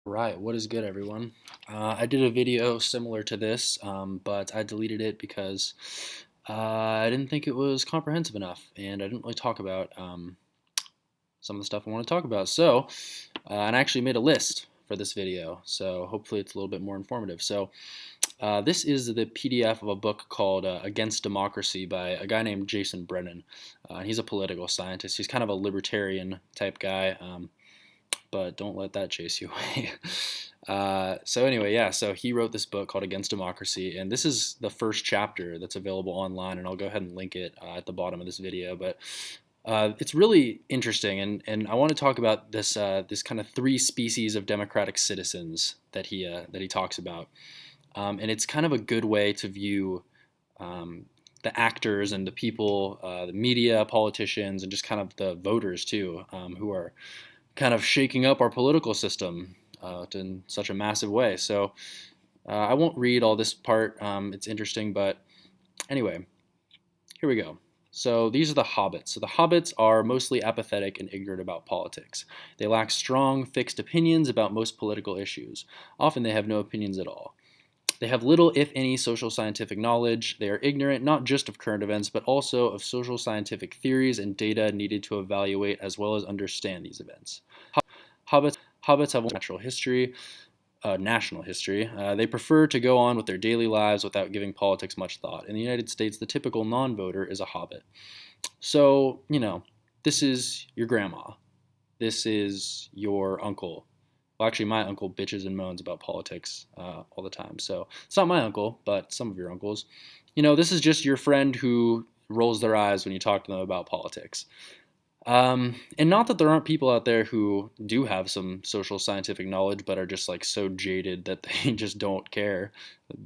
Right, what is good, everyone? I did a video similar to this, but I deleted it because I didn't think it was comprehensive enough, and I didn't really talk about some of the stuff I want to talk about. And I actually made a list for this video, so hopefully it's a little bit more informative. This is the PDF of a book called Against Democracy by a guy named Jason Brennan. He's a political scientist. He's kind of a libertarian type guy. But don't let that chase you away. So he wrote this book called Against Democracy, and this is the first chapter that's available online, and I'll go ahead and link it at the bottom of this video. But it's really interesting, and I want to talk about this kind of three species of democratic citizens that he talks about, and it's kind of a good way to view the actors and the people, the media, politicians, and just kind of the voters too, who are kind of shaking up our political system in such a massive way. I won't read all this part. It's interesting, but anyway, here we go. So these are the hobbits. So the hobbits are mostly apathetic and ignorant about politics. They lack strong, fixed opinions about most political issues. Often they have no opinions at all. They have little, if any, social scientific knowledge. They are ignorant not just of current events, but also of social scientific theories and data needed to evaluate as well as understand these events. Hobbits, hobbits have national history. They prefer to go on with their daily lives without giving politics much thought. In the United States, the typical non-voter is a hobbit. So, this is your grandma. This is your uncle. Well, actually, my uncle bitches and moans about politics all the time. So it's not my uncle, but some of your uncles. This is just your friend who rolls their eyes when you talk to them about politics. And not that there aren't people out there who do have some social scientific knowledge, but are just like so jaded that they just don't care.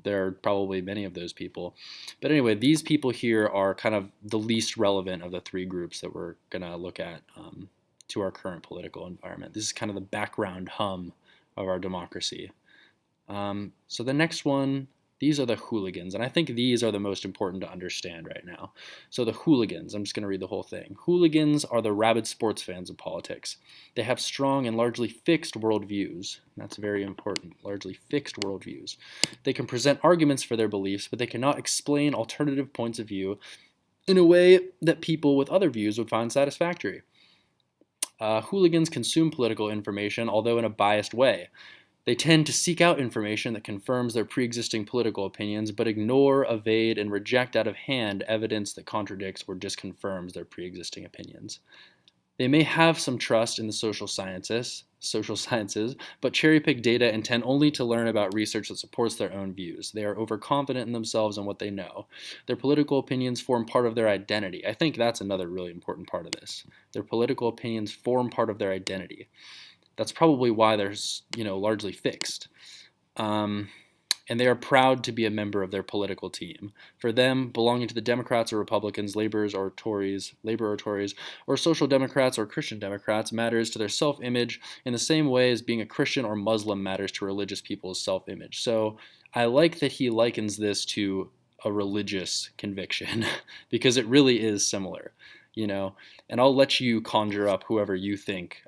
There are probably many of those people. But anyway, these people here are kind of the least relevant of the three groups that we're going to look at to our current political environment. This is kind of the background hum of our democracy. So the next one, these are the hooligans, and I think these are the most important to understand right now. So the hooligans, I'm just going to read the whole thing. Hooligans are the rabid sports fans of politics. They have strong and largely fixed worldviews. That's very important, largely fixed worldviews. They can present arguments for their beliefs, but they cannot explain alternative points of view in a way that people with other views would find satisfactory. Hooligans consume political information, although in a biased way. They tend to seek out information that confirms their pre-existing political opinions, but ignore, evade, and reject out of hand evidence that contradicts or disconfirms their pre-existing opinions. They may have some trust in the social sciences, but cherry-pick data and tend only to learn about research that supports their own views. They are overconfident in themselves and what they know. Their political opinions form part of their identity. I think that's another really important part of this. Their political opinions form part of their identity. That's probably why they're, largely fixed. And they are proud to be a member of their political team. For them, belonging to the Democrats or Republicans, Labor or Tories, or Social Democrats or Christian Democrats matters to their self-image in the same way as being a Christian or Muslim matters to religious people's self-image. So I like that he likens this to a religious conviction because it really is similar, And I'll let you conjure up whoever you think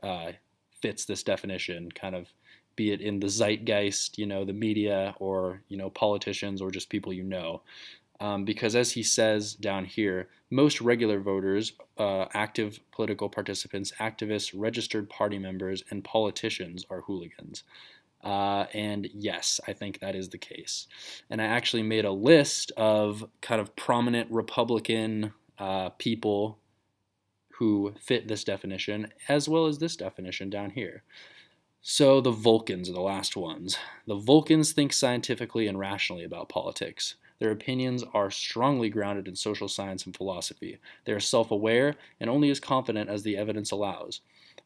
fits this definition, kind of be it in the zeitgeist, the media, or, politicians, or just people because as he says down here, most regular voters, active political participants, activists, registered party members, and politicians are hooligans. And yes, I think that is the case. And I actually made a list of kind of prominent Republican people who fit this definition, as well as this definition down here. So the Vulcans are the last ones. The Vulcans think scientifically and rationally about politics. Their opinions are strongly grounded in social science and philosophy. They are self-aware and only as confident as the evidence allows.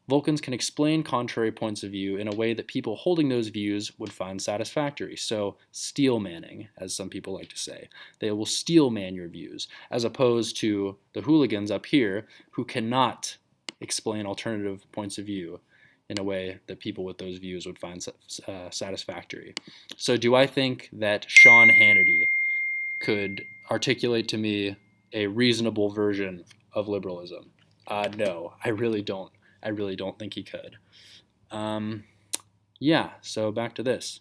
Vulcans can explain contrary points of view in a way that people holding those views would find satisfactory. So steel manning, as some people like to say. They will steel man your views, as opposed to the hooligans up here who cannot explain alternative points of view in a way that people with those views would find satisfactory. So do I think that Sean Hannity could articulate to me a reasonable version of liberalism? No, I really don't. I really don't think he could. Um, Yeah, so back to this.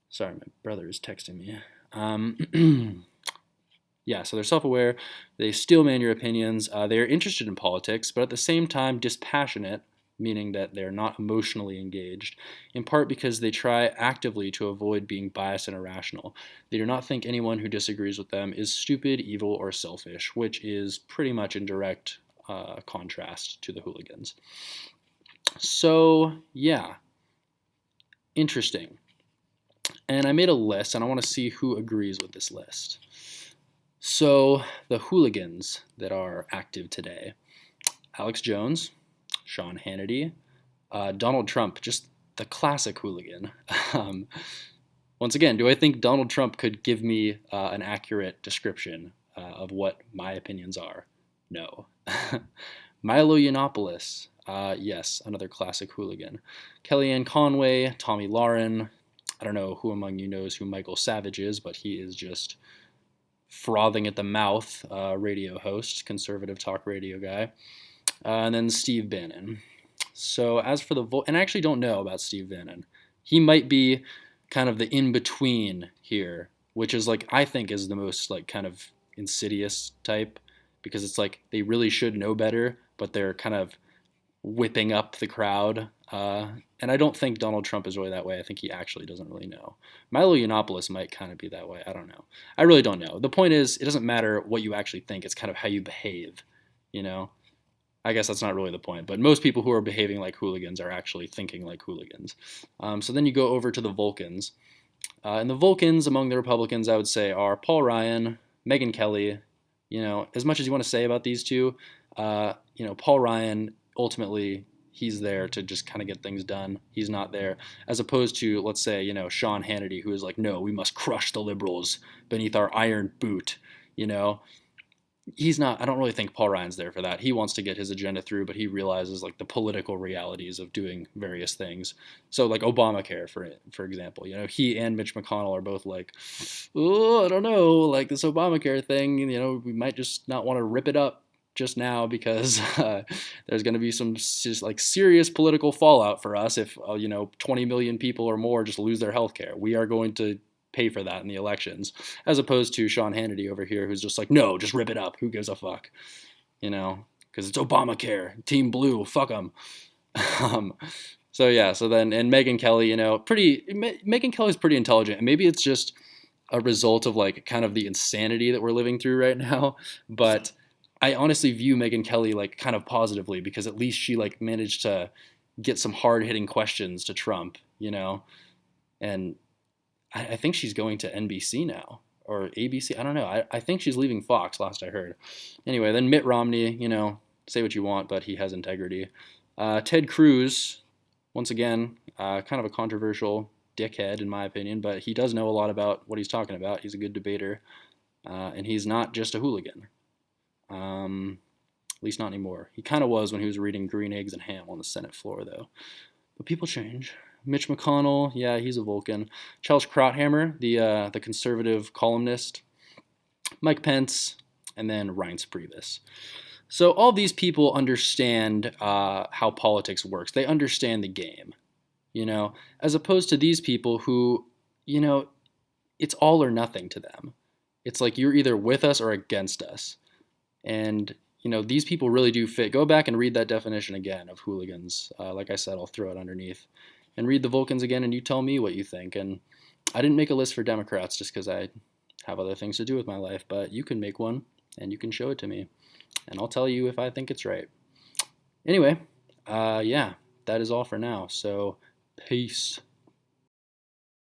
Sorry, my brother is texting me. Um, yeah, so they're self-aware. They still man your opinions. They're interested in politics, but at the same time dispassionate, meaning that they're not emotionally engaged, in part because they try actively to avoid being biased and irrational. They do not think anyone who disagrees with them is stupid, evil, or selfish, which is pretty much in direct contrast to the hooligans. So, yeah, interesting. And I made a list, and I want to see who agrees with this list. So, the hooligans that are active today: Alex Jones, Sean Hannity, Donald Trump, just the classic hooligan. Um, Once again, do I think Donald Trump could give me an accurate description of what my opinions are? No. Milo Yiannopoulos, yes, another classic hooligan. Kellyanne Conway, Tommy Lauren. I don't know who among you knows who Michael Savage is, but he is just frothing at the mouth radio host, conservative talk radio guy. And then Steve Bannon. So as for the and I actually don't know about Steve Bannon. He might be kind of the in between here, which is like I think is the most like kind of insidious type because it's like they really should know better, but they're kind of whipping up the crowd. And I don't think Donald Trump is really that way. I think he actually doesn't really know. Milo Yiannopoulos might kind of be that way. I don't know. I really don't know. The point is, it doesn't matter what you actually think. It's kind of how you behave, you know? I guess that's not really the point, but most people who are behaving like hooligans are actually thinking like hooligans. So then you go over to the Vulcans. And the Vulcans among the Republicans, I would say, are Paul Ryan, Megyn Kelly. You know, as much as you want to say about these two, Paul Ryan ultimately he's there to just kind of get things done. He's not there as opposed to let's say Sean Hannity, who is like, no, we must crush the liberals beneath our iron boot. You know, he's not. I don't really think Paul Ryan's there for that. He wants to get his agenda through, but he realizes like the political realities of doing various things. So like Obamacare, for example, he and Mitch McConnell are both like, oh, I don't know, like this Obamacare thing. We might just not want to rip it up just now because there's going to be some just like serious political fallout for us if 20 million people or more just lose their health care. We are going to pay for that in the elections, as opposed to Sean Hannity over here, who's just like, no, just rip it up. Who gives a fuck? Because it's Obamacare, Team Blue, fuck them. um, so yeah, so then, and Megyn Kelly, Megyn Kelly's pretty intelligent, and maybe it's just a result of like kind of the insanity that we're living through right now. But I honestly view Megyn Kelly like kind of positively because at least she like managed to get some hard hitting questions to Trump, and I think she's going to NBC now or ABC. I don't know. I think she's leaving Fox, last I heard. Anyway, then Mitt Romney, say what you want, but he has integrity. Ted Cruz, once again, kind of a controversial dickhead in my opinion, but he does know a lot about what he's talking about. He's a good debater, and he's not just a hooligan. At least not anymore. He kind of was when he was reading Green Eggs and Ham on the Senate floor, though. But people change. Mitch McConnell, yeah, he's a Vulcan. Charles Krauthammer, the conservative columnist. Mike Pence, and then Reince Priebus. So all these people understand how politics works. They understand the game, as opposed to these people who, it's all or nothing to them. It's like you're either with us or against us. And these people really do fit. Go back and read that definition again of hooligans. Like I said, I'll throw it underneath. And read the Vulcans again, and you tell me what you think. And I didn't make a list for Democrats just because I have other things to do with my life, but you can make one, and you can show it to me. And I'll tell you if I think it's right. Anyway, yeah, that is all for now. So, peace.